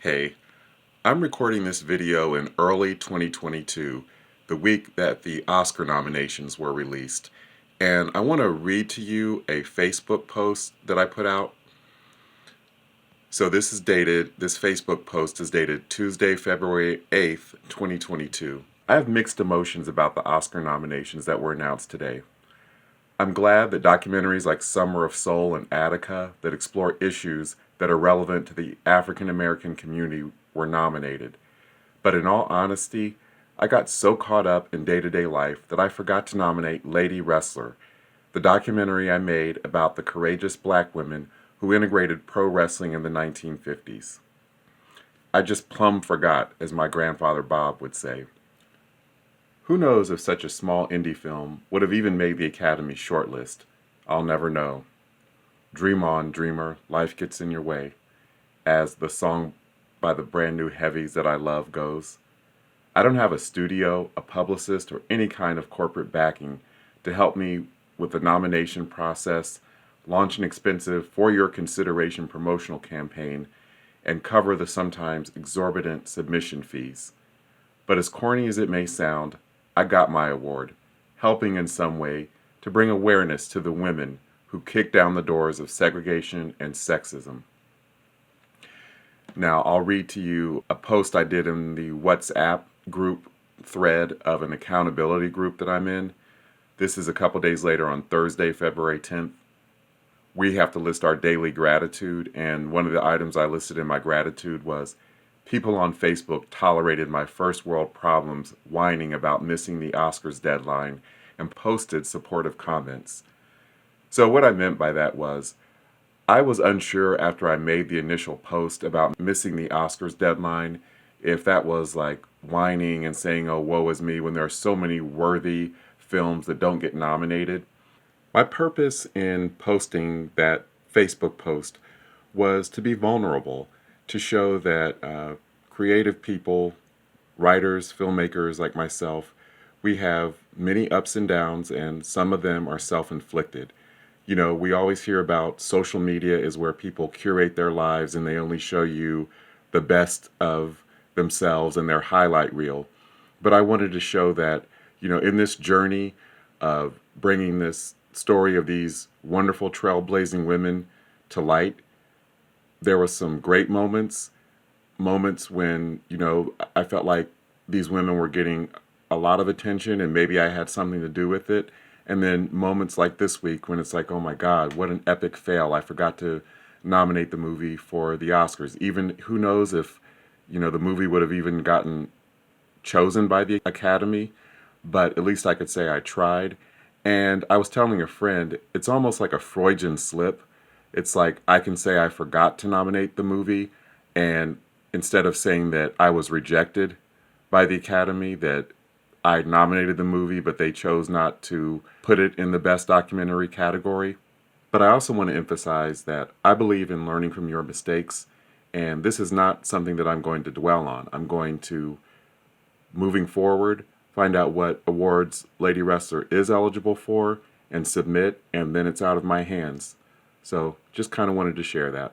Hey, I'm recording this video in early 2022, the week that the Oscar nominations were released, and I want to read to you a Facebook post that I put out. So this Facebook post is dated Tuesday, February 8th, 2022. I have mixed emotions about the Oscar nominations that were announced today. I'm glad that documentaries like Summer of Soul and Attica that explore issues that are relevant to the African American community were nominated. But in all honesty, I got so caught up in day-to-day life that I forgot to nominate Lady Wrestler, the documentary I made about the courageous black women who integrated pro wrestling in the 1950s. I just plumb forgot, as my grandfather Bob would say. Who knows if such a small indie film would have even made the Academy shortlist? I'll never know. Dream on, dreamer, life gets in your way, as the song by the brand new heavies that I love goes. I don't have a studio, a publicist, or any kind of corporate backing to help me with the nomination process, launch an expensive for-your-consideration promotional campaign, and cover the sometimes exorbitant submission fees. But as corny as it may sound, I got my award, helping in some way to bring awareness to the women who kicked down the doors of segregation and sexism. Now, I'll read to you a post I did in the WhatsApp group thread of an accountability group that I'm in. This is a couple days later on Thursday, February 10th. We have to list our daily gratitude, and one of the items I listed in my gratitude was people on Facebook tolerated my first world problems whining about missing the Oscars deadline and posted supportive comments. So what I meant by that was, I was unsure after I made the initial post about missing the Oscars deadline if that was like whining and saying, oh, woe is me, when there are so many worthy films that don't get nominated. My purpose in posting that Facebook post was to be vulnerable, to show that creative people, writers, filmmakers like myself, we have many ups and downs, and some of them are self-inflicted. You know, we always hear about social media is where people curate their lives and they only show you the best of themselves and their highlight reel. But I wanted to show that, you know, in this journey of bringing this story of these wonderful trailblazing women to light, there were some great moments when, you know, I felt like these women were getting a lot of attention and maybe I had something to do with it. And then moments like this week when it's like, oh my God, what an epic fail. I forgot to nominate the movie for the Oscars. Even who knows if, you know, the movie would have even gotten chosen by the Academy, but at least I could say I tried. And I was telling a friend, it's almost like a Freudian slip. It's like I can say I forgot to nominate the movie, and instead of saying that I was rejected by the Academy, that I nominated the movie, but they chose not to put it in the Best Documentary category. But I also want to emphasize that I believe in learning from your mistakes, and this is not something that I'm going to dwell on. I'm going to, moving forward, find out what awards Lady Wrestler is eligible for and submit, and then it's out of my hands. So just kind of wanted to share that.